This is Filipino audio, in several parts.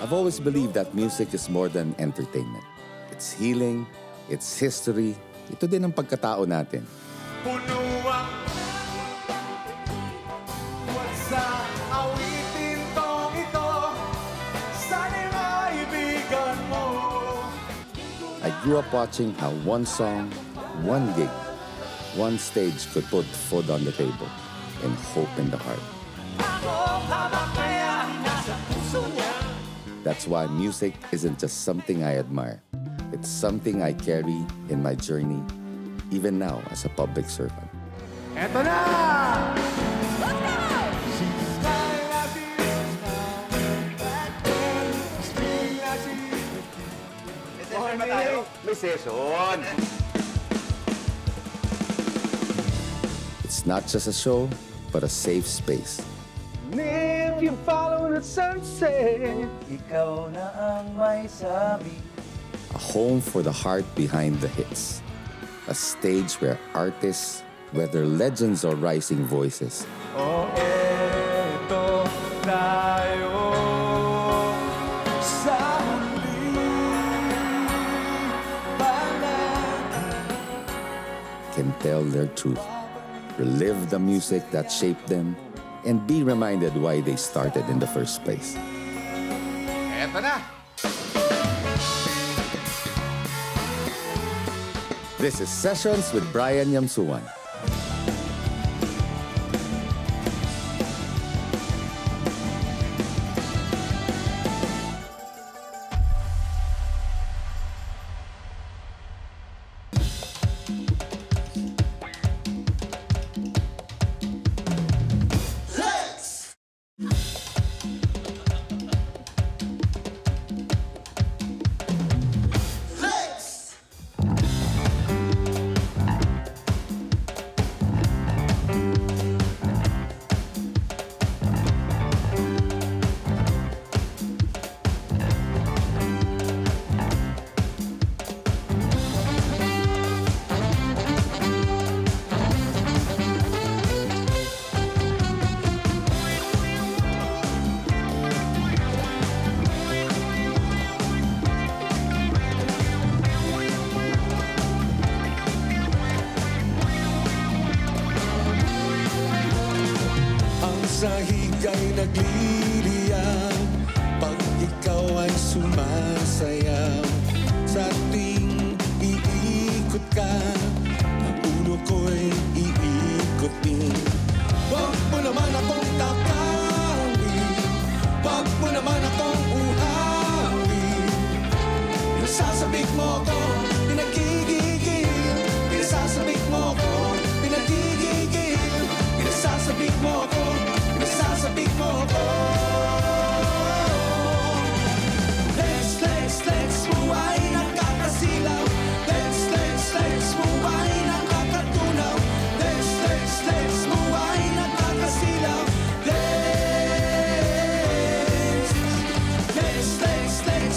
I've always believed that music is more than entertainment. It's healing, it's history, ito din ang pagkatao natin. Puno ang sa awitin tong ito, sana'y maibigan mo. I grew up watching how one song, one gig, one stage could put food on the table and hope in the heart. That's why music isn't just something I admire. It's something I carry in my journey, even now as a public servant. Eto na! May session! It's not just a show, but a safe space. If you follow the sunset, ikaw na ang may sabi. A home for the heart behind the hits. A stage where artists, whether legends or rising voices, eto tayo sa can tell their truth, relive the music that shaped them, and be reminded why they started in the first place. Eto na! This is Sessions with Brian Yamsuan. Sahig ay nagliliyang pag ikaw ay sumasayaw. Sa tuwing iikot ka, ang ulo ko'y iikot din. Huwag mo naman akong takawin, huwag mo naman akong uhawin. Pinasasabik mo ko, pinagigigil. Pinasasabik mo ko, pinagigigil. Pinasasabik mo ko, pinasasabik mo ko. Legs mo ay nakakasilaw. Legs mo ay nakakatunaw. Legs mo ay nakakasilaw. Legs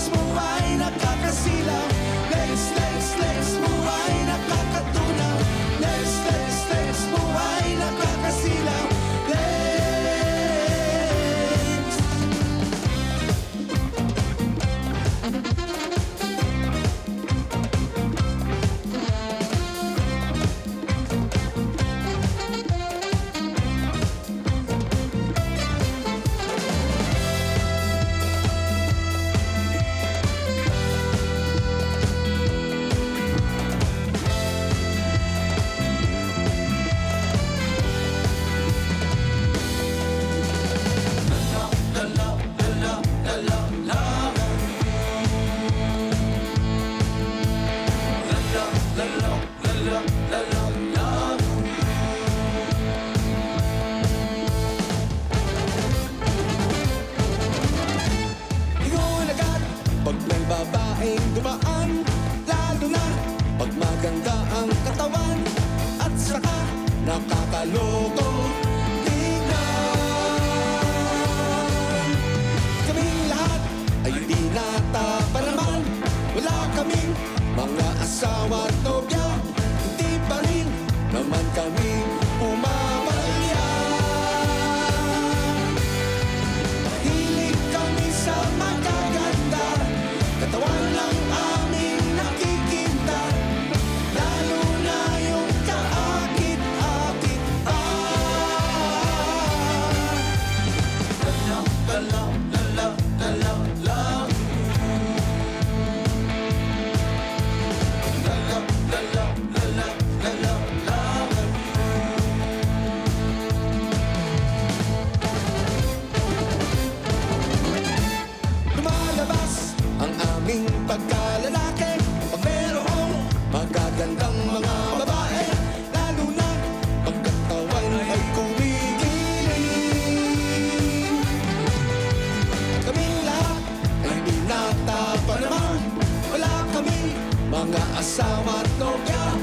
mo ay nakakasilaw. Legs mo ay nakakatunaw. Legs mo ay nakakasilaw. Pag may babaeng dumaan, lalo na pag maganda ang katawan at saka nakakaloko tignan. Kaming lahat ay binata pa naman, wala kaming mga asawa at nobya. Hindi pa rin naman kami pumapalya. Mahilig kami sa magagawa. mga asawa at nobya,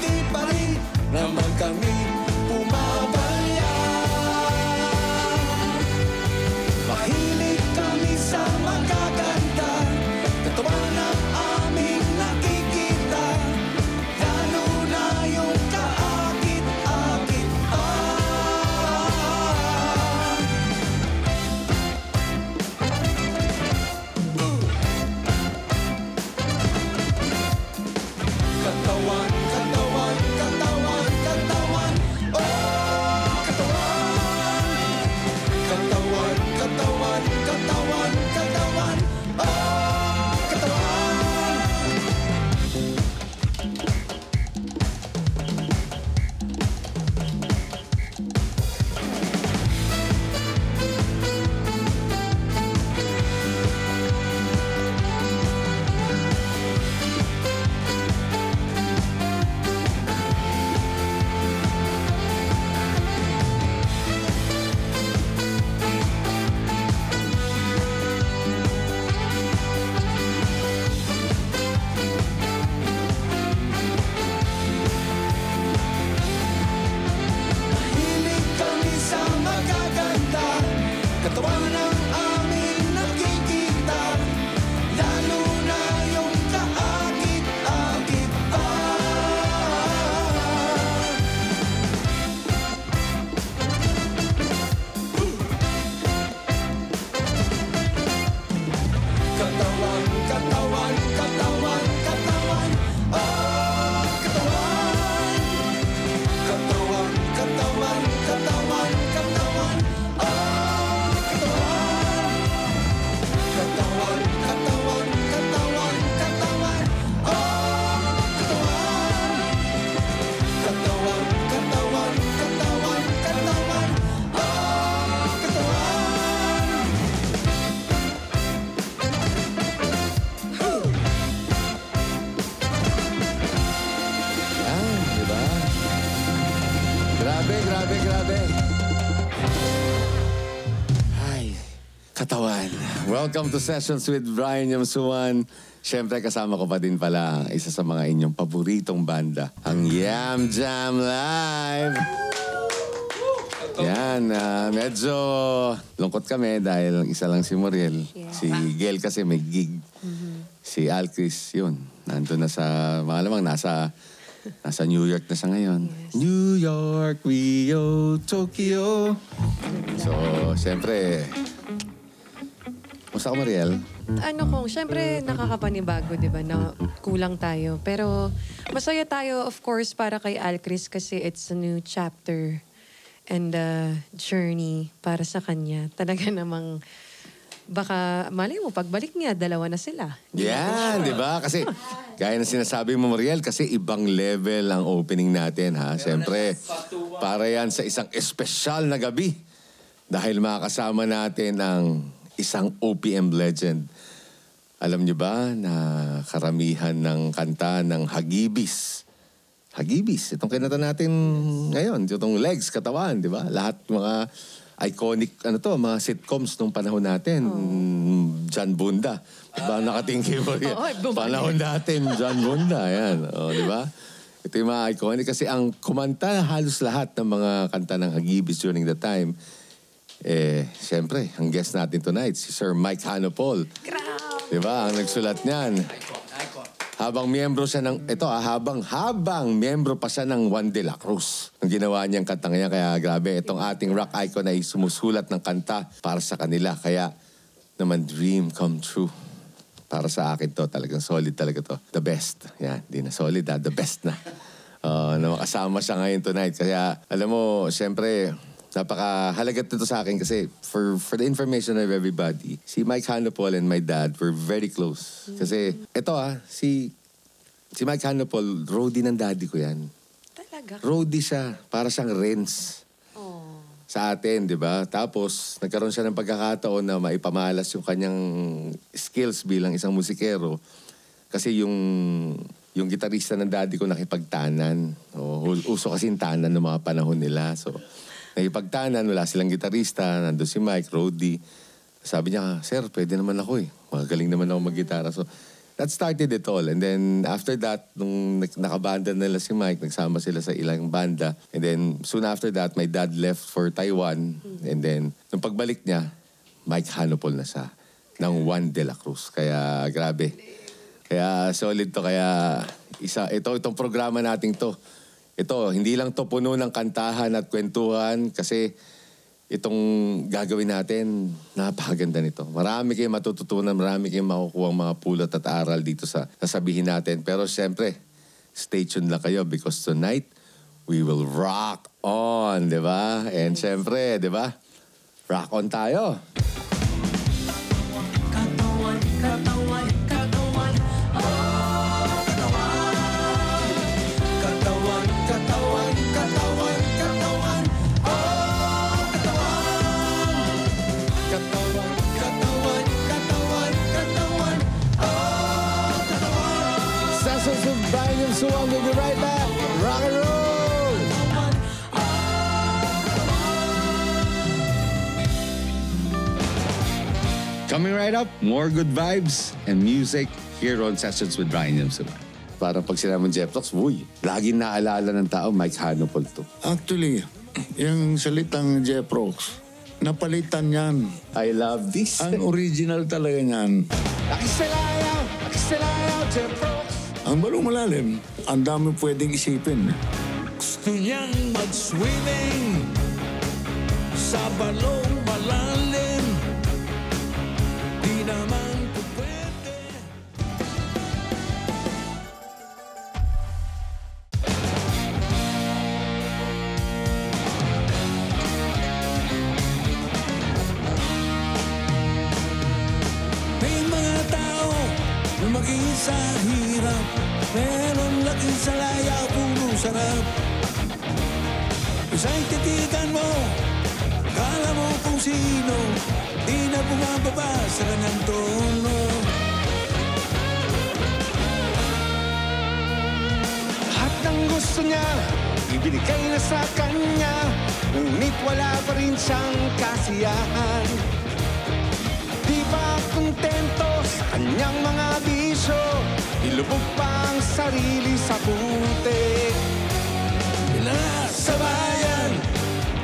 di pa rin naman kami pumabalya. Mahilig kami sa magaganda, katawan ng aming nakikita, lalo na yung kaakit-akit pa. Katawan, katawan, katawan, katawan, oh, katawan. Katawan, katawan, katawan, katawan, oh, katawan. Mahilig kami sa magaganda, katawan ng aming nakikita, lalo na yung kaakit-akit pa. Katawan, katawan, katawan, katawan, oh, katawan. Katawan, katawan, katawan, katawan, oh, katawan. Katawan, katawan, katawan, katawan, oh, katawan. Katawan, katawan, katawan, katawan, oh, katawan. Diba? Grabe, grabe, grabe. Ay, katawan. Welcome to Sessions with Brian Yamsuan. Siyempre, kasama ko pa din pala isa sa mga inyong paboritong banda, ang Yam Jam Live. Yan, medyo lungkot kami dahil isa lang si Muriel. Si Gail kasi may gig. Si Alchris, yun. Nandun na sa, malamang nasa New York na siya ngayon. New York, Rio, Tokyo. So, siyempre, musta ka, Mariel? Siyempre nakakapanibago, di ba, na kulang tayo. Pero masaya tayo, of course, para kay Alchris kasi it's a new chapter and a journey para sa kanya. Talaga namang, baka, malay mo, pagbalik niya, dalawa na sila. Yan, di ba? Kasi, gaya na sinasabi mo, Mariel, kasi ibang level ang opening natin, ha? Siyempre, para yan sa isang espesyal na gabi. Dahil makakasama natin ang isang OPM legend. Alam niyo ba na karamihan ng kanta ng Hagibis? Hagibis, itong kinata natin ngayon, itong Legs, Katawan, di ba? Lahat mga iconic, mga sitcoms nung panahon natin. John Bunda. Diba nakatingin mo rin? Panahon natin, John Bunda. Yan. Di ba? Ito yung mga iconic. Kasi ang kumanta halos lahat ng mga kanta ng Hagibis during the time, siyempre, ang guest natin tonight, si Sir Mike Hanopol. Di ba? Ang nagsulat niyan. Habang miyembro siya ng, habang miyembro pa siya ng Juan de la Cruz. Ang ginawa niyang kanta ngayon, kaya grabe, itong ating rock icon ay sumusulat ng kanta para sa kanila. Kaya naman, dream come true. Para sa akin to, talagang solid talaga to. The best. Yan, di na solid the best na. Na makasama siya ngayon tonight. Kaya, alam mo, siyempre, napakahalaga nito sa akin kasi for the information of everybody, si Mike Hanopol and my dad were very close. Kasi ito si Mike Hanopol, roadie ng daddy ko yan. Talaga? Roadie siya, para siyang Renz. Sa atin, di ba? Tapos, nagkaroon siya ng pagkakataon na maipamalas yung kanyang skills bilang isang musikero. Kasi yung gitarista ng daddy ko nakipagtanan. Uso kasi yung tanan ng mga panahon nila. So, nakipagtanan, wala silang gitarista, nandun si Mike, roadie. Sabi niya, sir, pwede naman ako eh. Magaling naman ako mag-gitara. So, that started it all. And then after that, nung nakabanda nila si Mike, nagsama sila sa ilang banda. And then soon after that, my dad left for Taiwan. And then nung pagbalik niya, Mike Hanopol na siya ng Juan de la Cruz. Kaya grabe. Kaya solid to. Kaya itong programa nating to. Ito, hindi lang to puno ng kantahan at kwentuhan kasi itong gagawin natin, napakaganda nito. Marami kayong matututunan, marami kayong makukuha mga pulot at aral dito sa sasabihin natin. Pero siyempre, stay tuned lang kayo because tonight, we will rock on, di ba? And siyempre, di ba? Rock on tayo. Katawan, katawan, katawan, oh, katawan. Katawan, katawan, katawan, katawan, oh, katawan. Katawan, katawan, katawan, katawan, oh, katawan. Sessions with Brian Suwang. We'll be right back. Rock and roll! Coming right up, more good vibes and music here on Sessions with Brian Suwang. Parang pag sinabi mong Jeprox, uy, laging naalala ng tao, Mike Hanopol to. Actually, yung salitang Jeprox, napalitan yan. I love this. Ang original talaga niyan. Nakisalayaw, Jeprox. Ang balong malalim, ang dami pwedeng isipin. Gusto niyang mag-swimming sa balong malalim. Di naman po pwede. May mga tao na maging sa hirap, meron laging sa laya, puro sarap. Isa'y titigan mo, kala mo kung sino, di na bumababa sa kanyang trono. Lahat ng gusto niya, ibinigay na sa kanya. Ngunit wala pa rin siyang kasiyahan. Di pa kontento sa kanyang mga bisyo. Nilubog pa ang sarili sa putik. Sa bayan,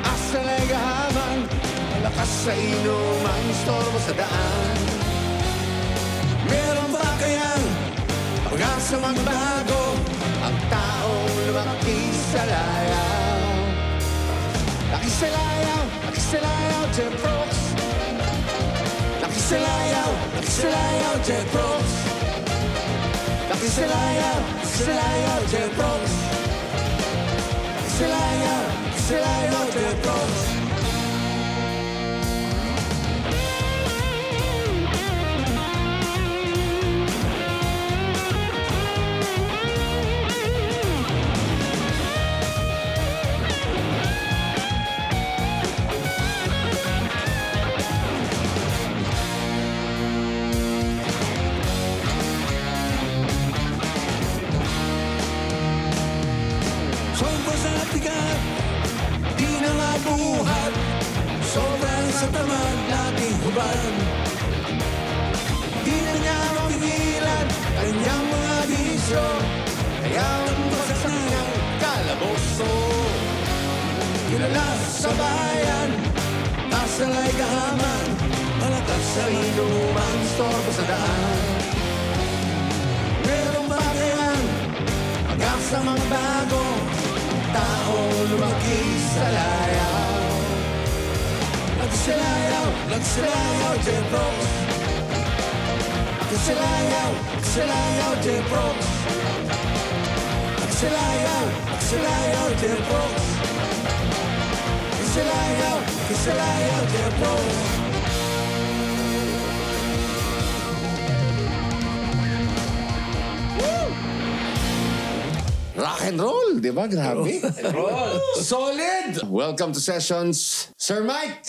Asa nagahaman, malakas sa inuman, storbo sa daan. meron ba kayang Pag-asa magbago, ang taong lumaki sa layaw. Nakisalayaw, nakisalayaw, Jeprox. Nakisalayaw, nakisalayaw, Jeprox. Nakisalayaw, nakisalayaw, Jeprox. Nakisalayaw, nakisalayaw, Jeprox. sobra sa tigat, di na mabuhat, sobrang sa tamad nating hubad. Di na niya mapigilan kanyang mga bisyo. Kaya ang basak niyang kalaboso. Kilala sa bayan, tasalay kahaman, malakas sa inuman, storbo sa daan. Meron ba kayang pag-asa magbago, taong lumaki sa layaw? Nagsalayaw, nagsalayaw, Jeprox. Nagsalayaw, nagsalayaw, Jeprox. Nagsalayaw, nagsalayaw, Jeprox. Nagsalayaw, nagsalayaw, Jeprox. Rock and roll, di ba? Grabe. Solid! Welcome to Sessions. Sir Mike,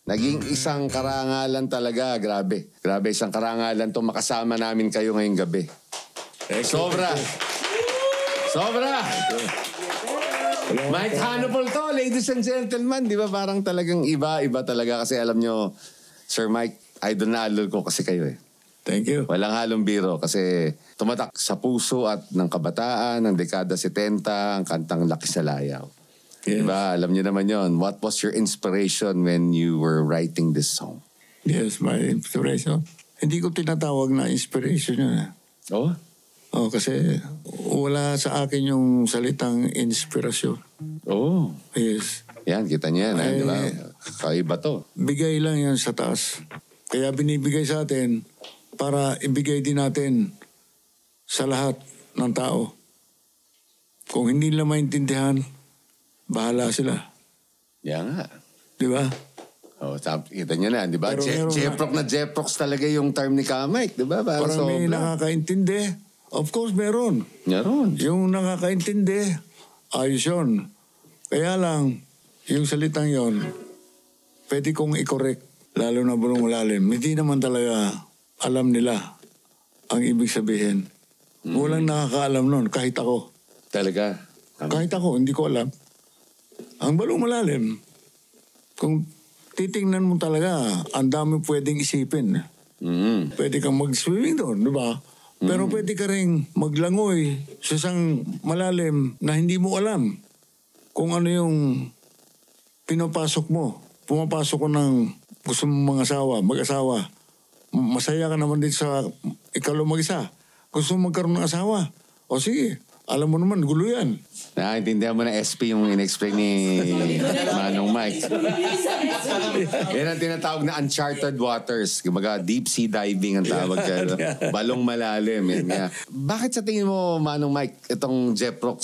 naging isang karangalan talaga. Grabe. Grabe, isang karangalan to makasama namin kayo ngayong gabi. Sobra. Sobra. Mike Hanopol to, ladies and gentlemen. Di ba parang talagang iba talaga. Kasi alam nyo, Sir Mike, idol na idol ko kasi kayo eh. Thank you. Walang halong biro kasi tumatak sa puso at ng kabataan, ng dekada 70, ang kantang Laki sa Layaw. Yes. Diba? Alam niyo naman yon. What was your inspiration when you were writing this song? Yes, my inspiration. Hindi ko tinatawag na inspiration yun. Oh? Oh, kasi wala sa akin yung salitang inspirasyon. Oh. Yes. Yan, kita niyo yan. Ay, Di ba? Kaiba to. Bigay lang yan sa taas. Kaya binibigay sa atin para ibigay din natin sa lahat ng tao. Kung hindi nila maintindihan, bahala sila. Yan nga. Di ba? Oh, kita niyo na, di ba? Pero meron Jeprox talaga yung term ni Kamike, di ba? Parang may nakakaintindi. Of course, meron. Meron. Yung nakakaintindi, ayos yun. Kaya lang, yung salitang yon, pwede kong i-correct, lalo na bulong malalim. Hindi naman talaga alam nila ang ibig sabihin. Walang nakakaalam nun, kahit ako. Talaga. Kahit ako, hindi ko alam. Ang balong malalim, kung titingnan mo talaga, ang dami pwedeng isipin. Mm. Pwede kang mag-swimming doon, di ba? Pero pwede ka rin maglangoy sa isang malalim na hindi mo alam kung ano yung pinapasok mo. Pumapasok ko ng gusto mong mag-asawa. Masaya ka naman dito sa ikaw lang mag-isa. Gusto mong magkaroon ng asawa. O sige, alam mo naman, gulo yan. Naintindihan mo na SP yung in-explain ni Manong Mike. Yan ang tinatawag na uncharted waters. Kumbaga, deep sea diving ang tawag ka. Balong malalim. Yan nga. Bakit sa tingin mo, Manong Mike, itong Jeprox,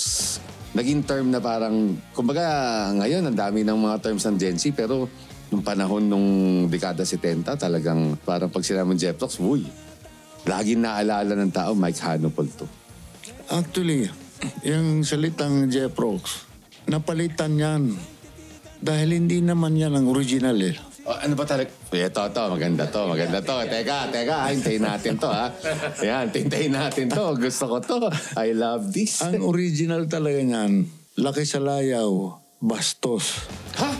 naging term na parang, kumbaga, ngayon, ang dami ng mga terms ng Gen Z, pero nung panahon nung dekada 70, talagang parang pag sinabi mong Jeprox, uy, laging naalala ng tao, Mike Hanupol to. Actually, yung salitang Jeprox, napalitan yan. Dahil hindi naman yan ang original eh. Oh, ano ba talaga? Ito, maganda to. Teka, hintayin natin to, ha? Yan, hintayin natin to. Gusto ko to. I love this. Ang original talaga niyan, Laki sa Layaw, Bastos. Ha?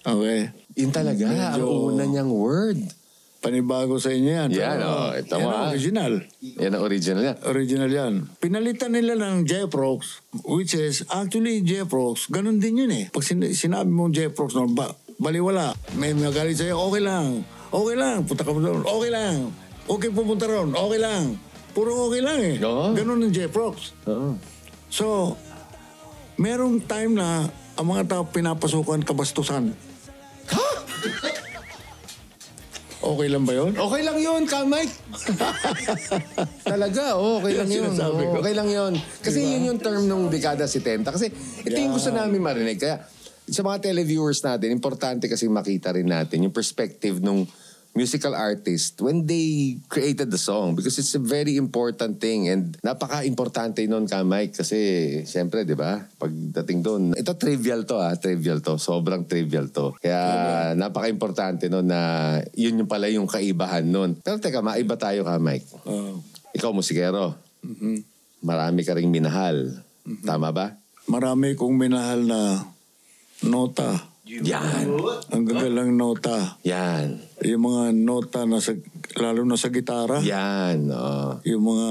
Okay? Yun talaga, ang Medyo- una niyang word. Panibago sa inyo yan. Yan, Pero, ito yan mo, ang ha? original. Yan ang original yan. Original yan. Pinalitan nila ng Jeprox, which is, actually, Jeprox, ganun din yun eh. Pag sinabi mong Jeprox, no, baliwala. May magalit sa'yo, okay lang. Punta ka mo doon, okay lang. Okay, pupunta ron, okay lang. Puro okay lang eh. Oo. Ganun ang Jeprox. Oo. So, merong time na ang mga tao pinapasukan kabastusan. Okay lang ba yun? Okay lang yun, Mike. Talaga, okay lang yun. Sinasabi ko. Okay lang yun. Kasi yun yung term nung dekada 70. Kasi ito yung gusto namin marinig. Kaya sa mga televiewers natin, importante kasi makita rin natin yung perspective nung musical artist when they created the song because it's a very important thing and napaka-importante nun Mike kasi siyempre, di ba? Pagdating doon, ito trivial to, sobrang trivial to. Kaya napaka-importante nun na yun yung pala yung kaibahan nun. Pero teka, maiba tayo Mike. Ikaw musikero. Marami ka ring minahal. Tama ba? Marami kong minahal na nota. Yan. Ang gagalang nota. Yan. Yung mga nota na lalo na sa gitara. Yan. Yung mga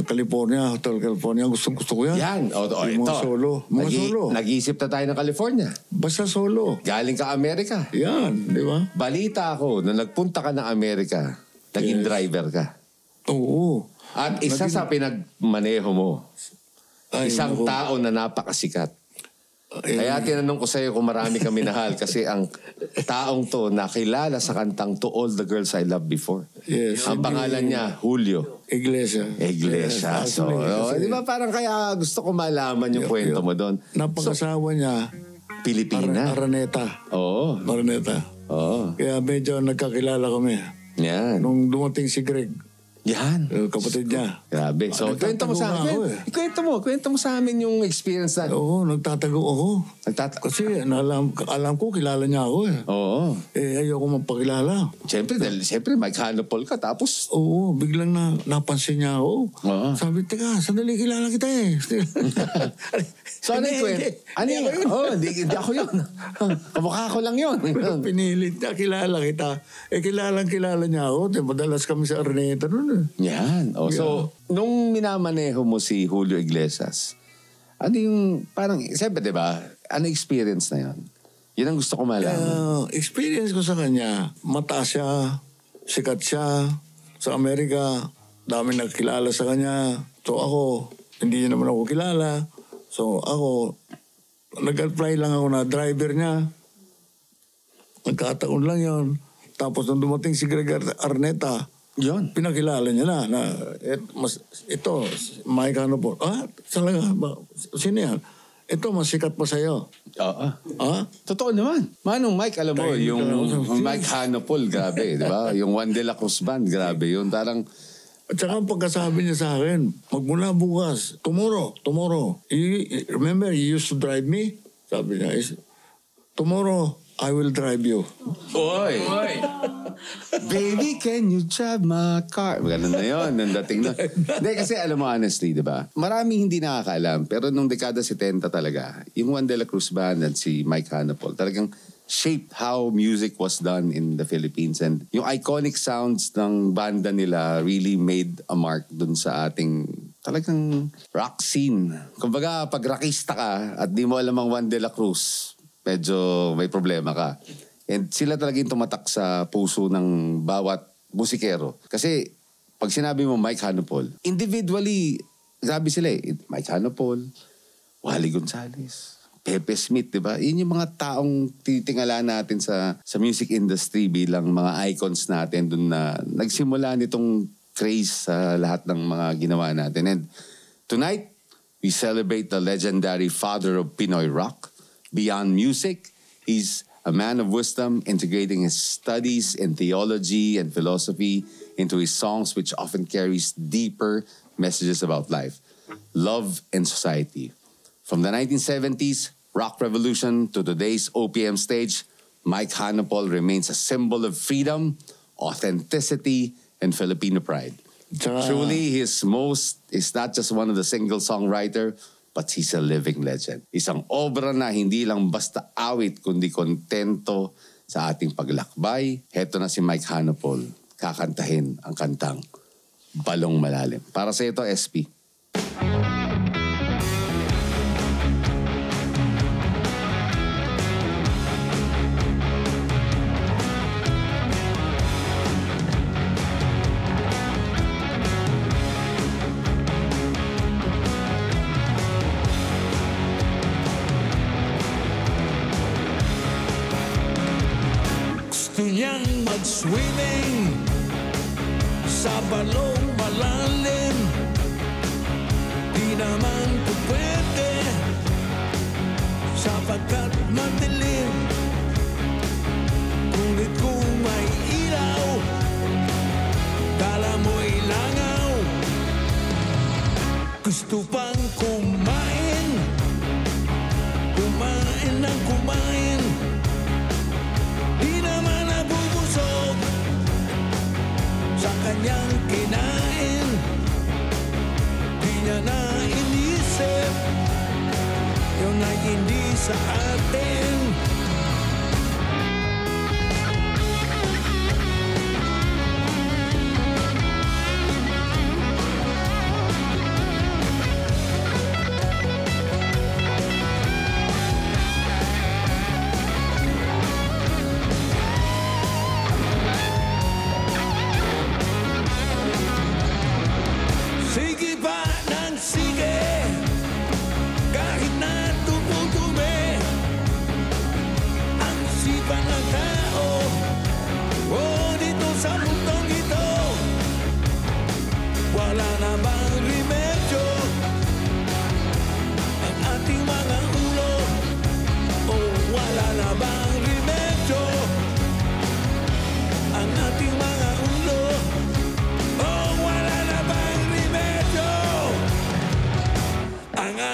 California, Hotel California, gusto ko yan. Yan. Yung mga ito. solo. Mga solo. Nag-iisip na tayo ng California. Basta solo. Galing ka Amerika. Yan, di ba? Balita ako na nagpunta ka ng Amerika, naging driver ka. Oo. At isa sa pinagmaneho mo, Ay, isang naku. tao na napakasikat. Ay, Kaya tinanong ko sa'yo kung marami ka minahal kasi ang taong to nakilala sa kantang To All the Girls I Loved Before. Yes. Ang pangalan niya, Julio Iglesia. Iglesia. Yes, So, actually, di ba parang kaya gusto ko malaman yung kwento mo doon. Napakasawa niya, Pilipina. Araneta. Oo. Araneta. Oo. Kaya medyo nagkakilala kami. Yan. Nung dumating si Greg, Yan. Kapatid niya. Grabe. So, kwento mo sa Nagtatago amin. nga ako Kwento mo sa amin yung experience na. Oo, nagtatago ako. Kasi alam ko, kilala niya ako eh. Oo. Ayoko magpakilala. Siyempre, Mike Hanopol ka. Tapos, Oo, biglang napansin niya ako. Oo. Sabi, teka, sandali kilala kita eh. so ano yung kwento? Ano yun? Hindi ako yun. Kamukha ko lang yun. Pinilit niya, kilala kita. Kilala niya ako. Madalas kami sa Araneta noon eh. Yan. So, nung minamaneho mo si Julio Iglesias, ano yung, parang, siyempre, di ba? Ano experience na yun? Yun ang gusto ko malaman. Experience ko sa kanya, mataas siya, sikat siya. Sa Amerika, dami nagkilala sa kanya. So ako, hindi niya naman ako kilala. So ako, nag-apply lang ako na driver niya. Nagkataon lang yon. Tapos nung dumating si Greg Arneta, Yun. pinakilala niya na ito, Mike Hanopol. Talaga ba? Sino yan? Ito, mas sikat pa sa'yo. Oo. Totoo naman. Manong Mike, alam mo, Tahimik yung Mike Hanopol, grabe, di ba? Yung Juan de la Cruz Band, grabe yun. Parang, At saka ang pagkasabi niya sa akin, magmula bukas, tomorrow. Remember, you used to drive me? Sabi niya, tomorrow, I will drive you. Oy! Baby, can you drive my car? Ganun na yun, nang dating na. Hindi, kasi alam mo honestly, di ba? Maraming hindi nakakaalam, pero nung dekada 70 talaga, yung Juan de la Cruz Band at si Mike Hanopol, talagang shaped how music was done in the Philippines. And yung iconic sounds ng banda nila really made a mark dun sa ating talagang rock scene. Kumbaga, pag rockista ka at di mo alam ang Juan de la Cruz, medyo may problema ka. And sila talaga yung tumatak sa puso ng bawat musikero. Kasi pag sinabi mo Mike Hanopol, individually, grabe sila eh. Mike Hanopol, Wally Gonzalez, Pepe Smith, di ba? Yun yung mga taong titingala natin sa music industry bilang mga icons natin dun na nagsimula nitong craze sa lahat ng mga ginawa natin. And tonight, we celebrate the legendary father of Pinoy rock. Beyond music, he's a man of wisdom, integrating his studies in theology and philosophy into his songs, which often carries deeper messages about life, love, and society. From the 1970s rock revolution to today's OPM stage, Mike Hanopol remains a symbol of freedom, authenticity, and Filipino pride. Truly, he's not just one of the single songwriter, but he's a living legend. Isang obra na hindi lang basta awit, kundi kontento sa ating paglakbay. Heto na si Mike Hanopol, kakantahin ang kantang Balong Malalim. Para sa ito, SP. Gusto niyang mag-swimming sa balong malalim. Di naman po pwede sapagkat madilim. Ngunit kung may ilaw, kala mo'y langaw. Gusto pang kumain, kumain ng kumain. Di naman nabubusog sa kanyang kinain. Di niya na inisip yun ay hindi sa atin. Sige pa ng sige, kahit na tumutubi ang isipan ng tao. Dito sa mundong ito, wala na bang remedyo ang ating mga ulo? Wala na bang remedyo ang ating mga ulo? Wala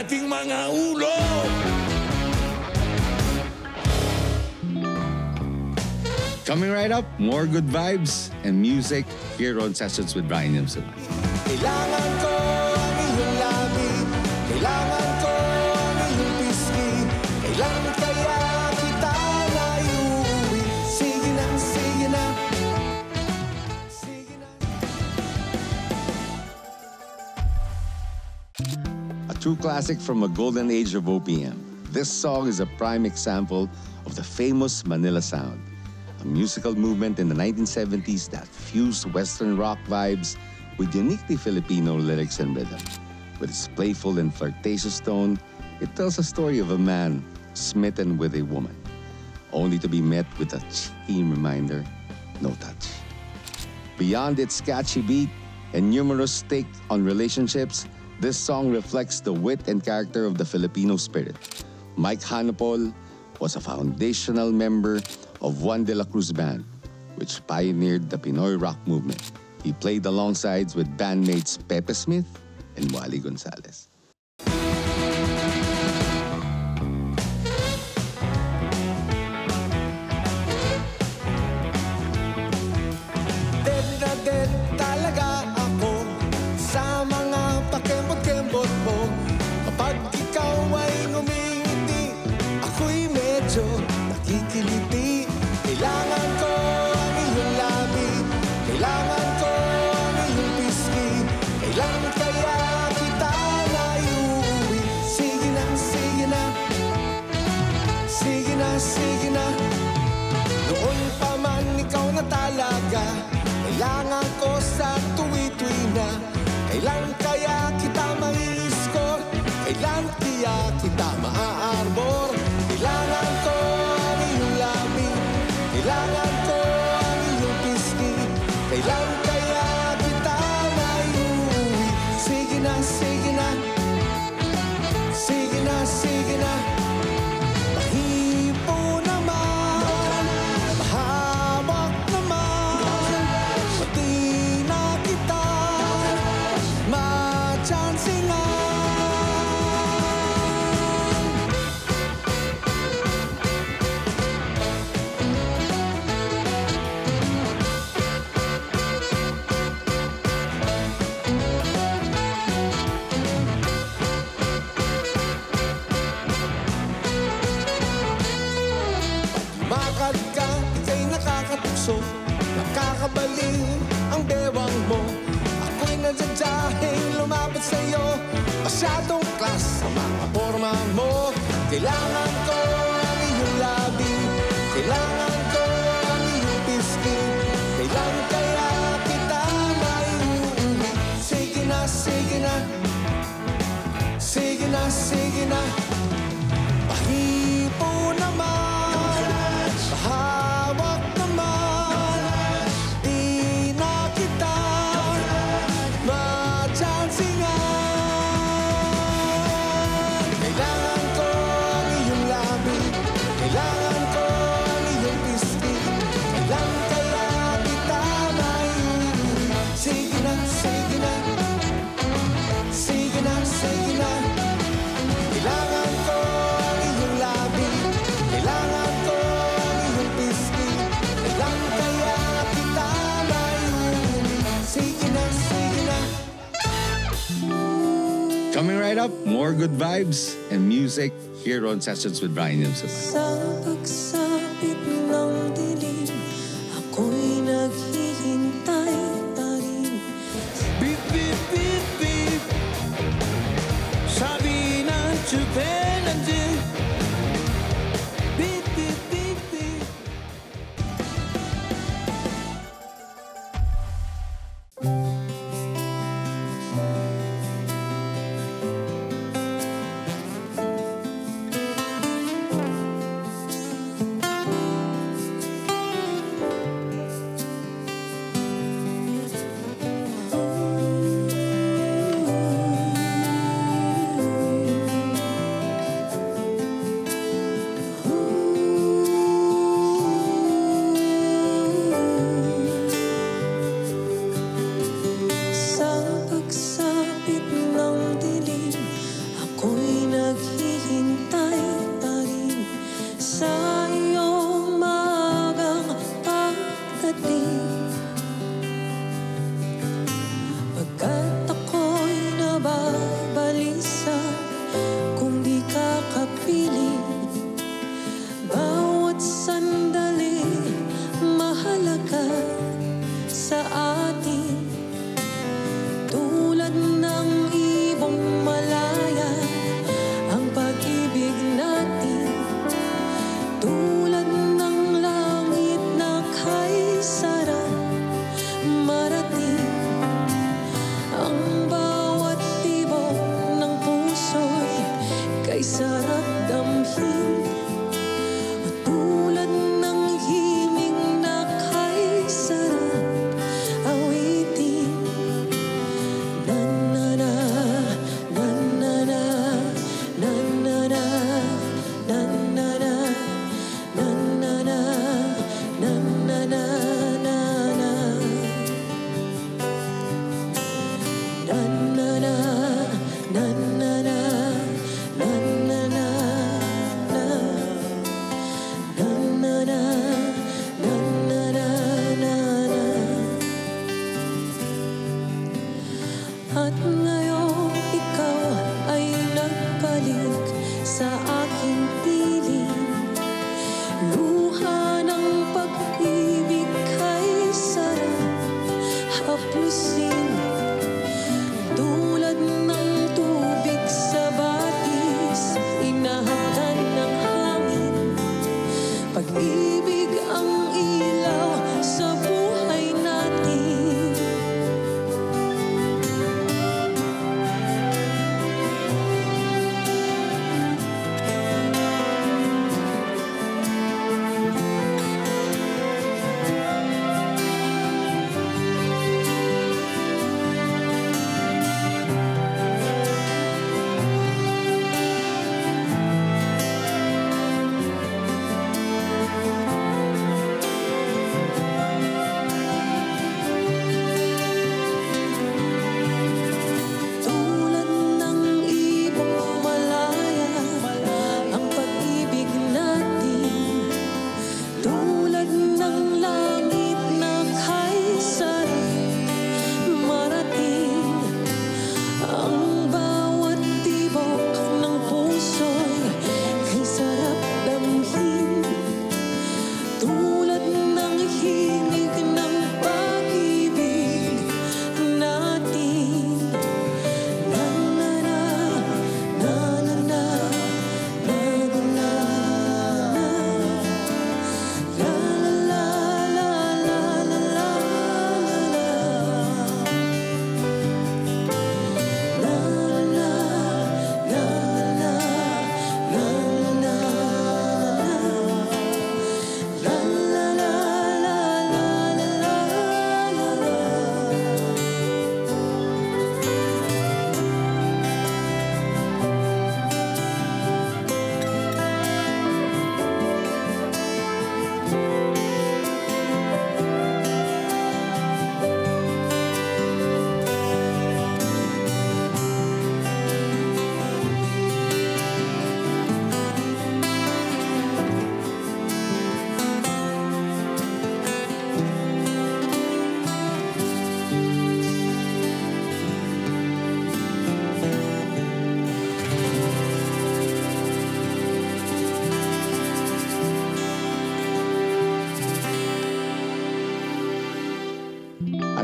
ating mga ulo. Coming right up, more good vibes and music here on Sessions with Brian Nimson. Kailangan ko ang iyong labi, kailangan ko ang iyong pisngi, kailangan kaya kita na iuwi. Sige na, sige na, sige na. A true classic from a golden age of OPM. This song is a prime example of the famous Manila Sound, a musical movement in the 1970s that fused Western rock vibes with uniquely Filipino lyrics and rhythm. With its playful and flirtatious tone, it tells a story of a man smitten with a woman, only to be met with a cheeky reminder, no touch. Beyond its catchy beat and numerous take on relationships, this song reflects the wit and character of the Filipino spirit. Mike Hanapol was a foundational member of Juan de la Cruz Band, which pioneered the Pinoy rock movement. He played alongside with bandmates Pepe Smith and Wally Gonzalez. Dead na dead talaga ako sa mga pakembot-kembot mo. Kapag ikaw ay ngumingiti, ako'y medyo nakikiliti. Kailangan ko ang iyong labi, kailangan ko ang iyong pisngi, kailangan kaya kita na iuwi. Sige na, sige na, sige na, sige na. Noon pa man ikaw na talaga, kailangan ko sa tuwi-tuwi na. Kailan kaya kita ma-score, kailan kaya kita ma-arbor. Kailangan ko ang iyong labi, kailangan ko ang iyong pisngi, kailan kaya kita maiuwi. Sige na, sige na, sige na, sige na. Mahipo naman, mahawak naman, pati na kita matsansingan. Makad ka, ika'y nakakatukso, nakakabaliw ang bewang mo. Ako'y nadyadyahing lumapit sa'yo, masyadong class sa mga forma mo. Kailangan ko ang iyong labi, kailangan ko ang iyong pisngi, kailan kaya kita maiuwi. Sige na, sige na, sige na, sige na. Pahipo naman, mahawak naman, di na kita matsansingan. Kailangan ko ang iyong labi, kailangan ko ang iyong pisngi, kailan kaya kita maiuwi. Sige na, sige na, sige na, sige na. Kailangan ko ang iyong labi, kailangan ko ang iyong pisngi, kailan kaya kita maiuwi. Sige na, sige na. Coming right up, more good vibes and music here on Sessions with Brian Nimson. Sa pagsapit ng dilim, ako'y naghihintay pa rin. Beep, beep, beep, beep. Sabi ng tsupenansin. Beep, beep, beep, beep.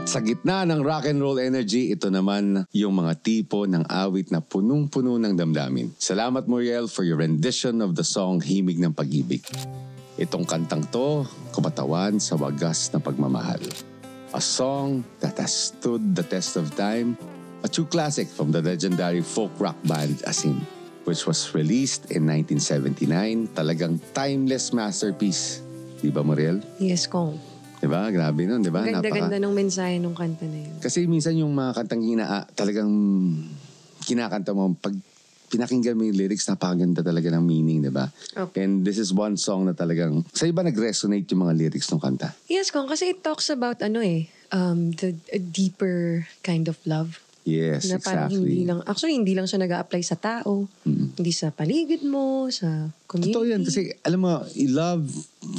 At sa gitna ng rock and roll energy, ito naman yung mga tipo ng awit na punong-puno ng damdamin. Salamat Muriel for your rendition of the song Himig ng Pag-ibig. Itong kantang to, kumatawan sa wagas na pagmamahal. A song that has stood the test of time, a true classic from the legendary folk rock band Asin, which was released in 1979. Talagang timeless masterpiece. Di ba Muriel? Yes, Kong. Diba? Grabe nun, diba? Ganda-ganda ng mensahe ng kanta na yun. Kasi minsan yung mga kantang talagang kinakanta mo, pag pinakinggan mo yung lyrics, napakaganda talaga ng meaning, diba? Okay. And this is one song na talagang, sa iba nag-resonate yung mga lyrics ng kanta? Yes, Kong, kasi it talks about a deeper kind of love. Yes, na parang exactly. hindi lang siya nag-a-apply sa tao, hindi sa paligid mo, sa community. Totoo yan, kasi alam mo, love,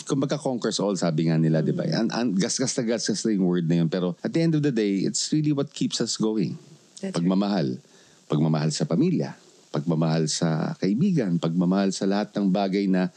kumbaga conquers all, sabi nga nila, di ba? Gasgas na yung word na yun. Pero at the end of the day, it's really what keeps us going. That's Pagmamahal. Right. Pagmamahal sa pamilya. Pagmamahal sa kaibigan. Pagmamahal sa lahat ng bagay na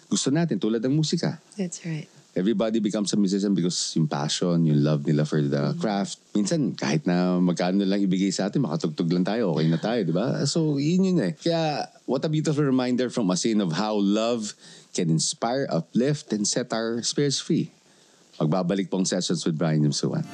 gusto natin, tulad ng musika. That's right. Everybody becomes a musician because yung passion, yung love nila for the craft. Minsan, kahit na magkano lang ibigay sa atin, makatugtog lang tayo, okay na tayo, di ba? So, yun eh. Kaya, what a beautiful reminder from Asin of how love can inspire, uplift, and set our spirits free. Magbabalik pong Sessions with Brian Yamsuan.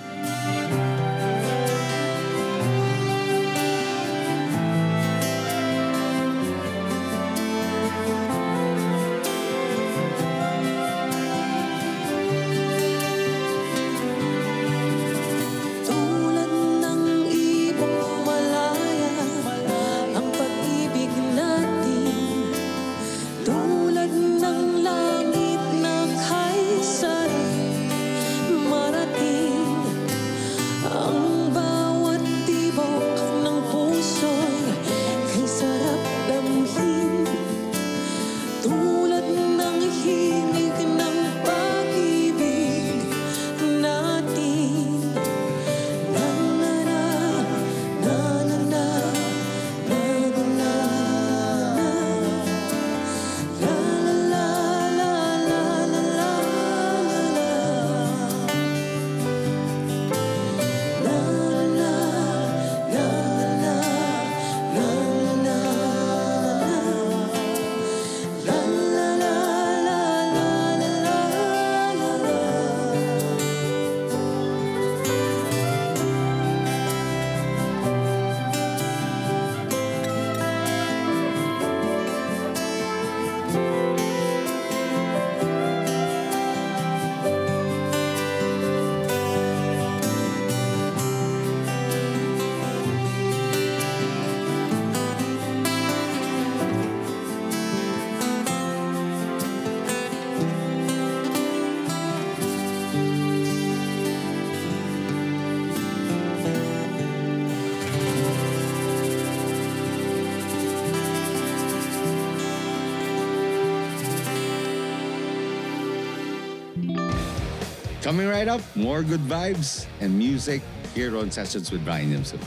Coming right up, more good vibes and music here on Sessions with Brian Yamsuan.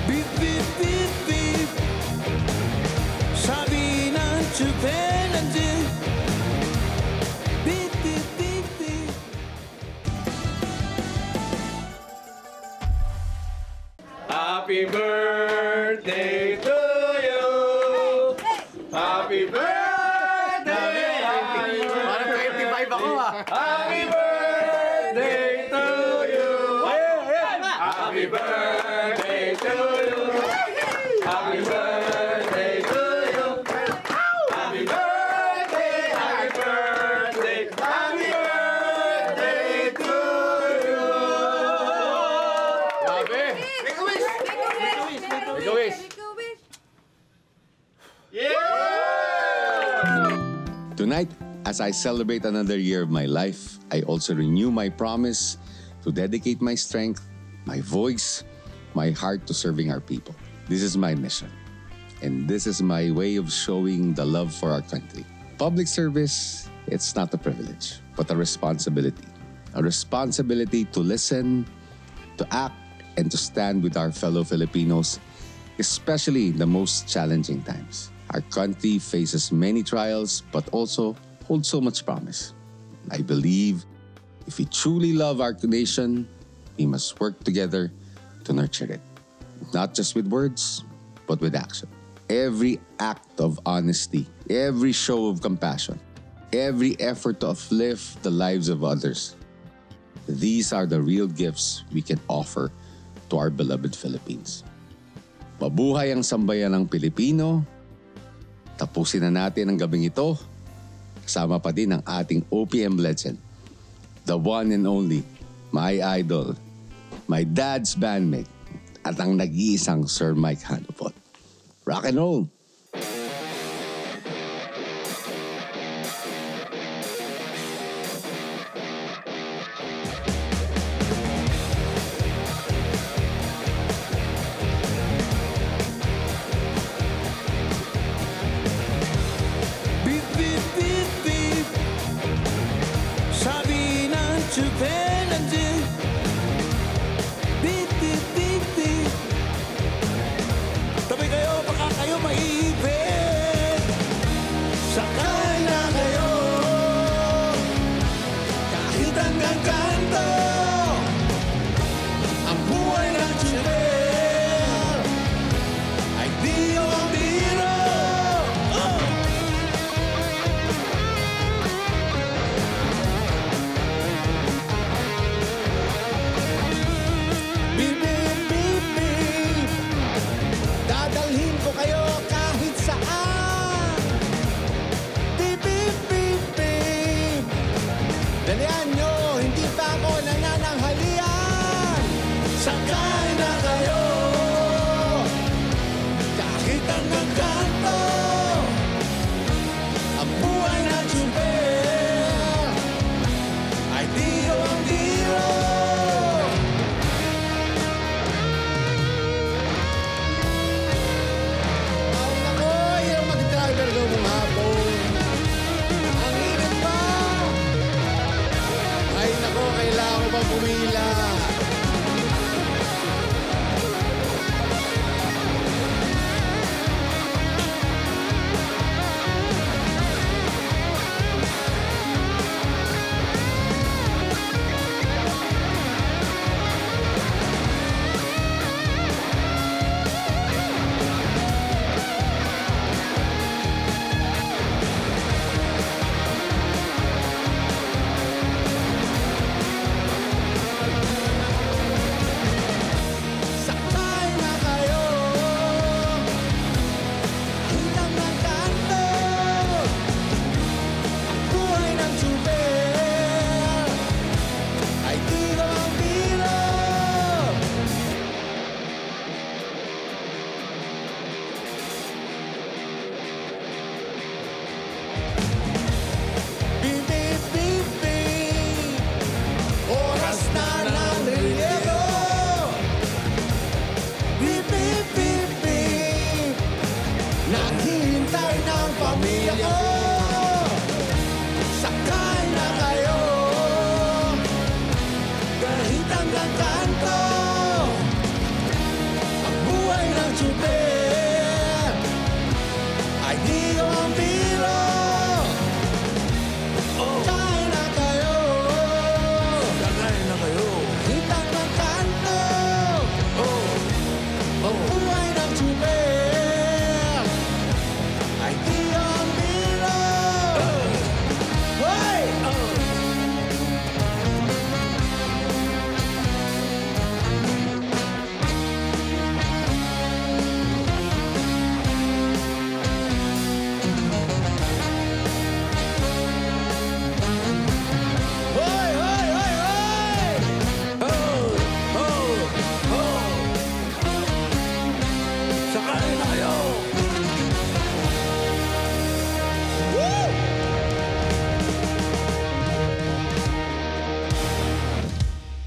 Beep, beep, beep, beep. Sabi ng chupenanji. Beep, beep, beep, beep. Happy birthday to you. Happy birthday. Parang 25 ako ah. Happy birthday to you. Happy birthday to you. Happy birthday to you. Happy birthday. Happy birthday. Happy birthday to you. Grabe. Make a wish. Make a wish. Tonight, as I celebrate another year of my life, I also renew my promise to dedicate my strength, my voice, my heart to serving our people. This is my mission. And this is my way of showing the love for our country. Public service, it's not a privilege, but a responsibility. A responsibility to listen, to act, and to stand with our fellow Filipinos, especially in the most challenging times. Our country faces many trials, but also holds so much promise. I believe if we truly love our nation, we must work together to nurture it. Not just with words, but with action. Every act of honesty, every show of compassion, every effort to uplift the lives of others. These are the real gifts we can offer to our beloved Philippines. Mabuhay ang sambayan ng Pilipino. Tapusin na natin ang gabing ito. Kasama pa din ang ating OPM legend, the one and only, my idol, my dad's bandmate, at ang nag-iisang Sir Mike Hanupot. Rock and roll!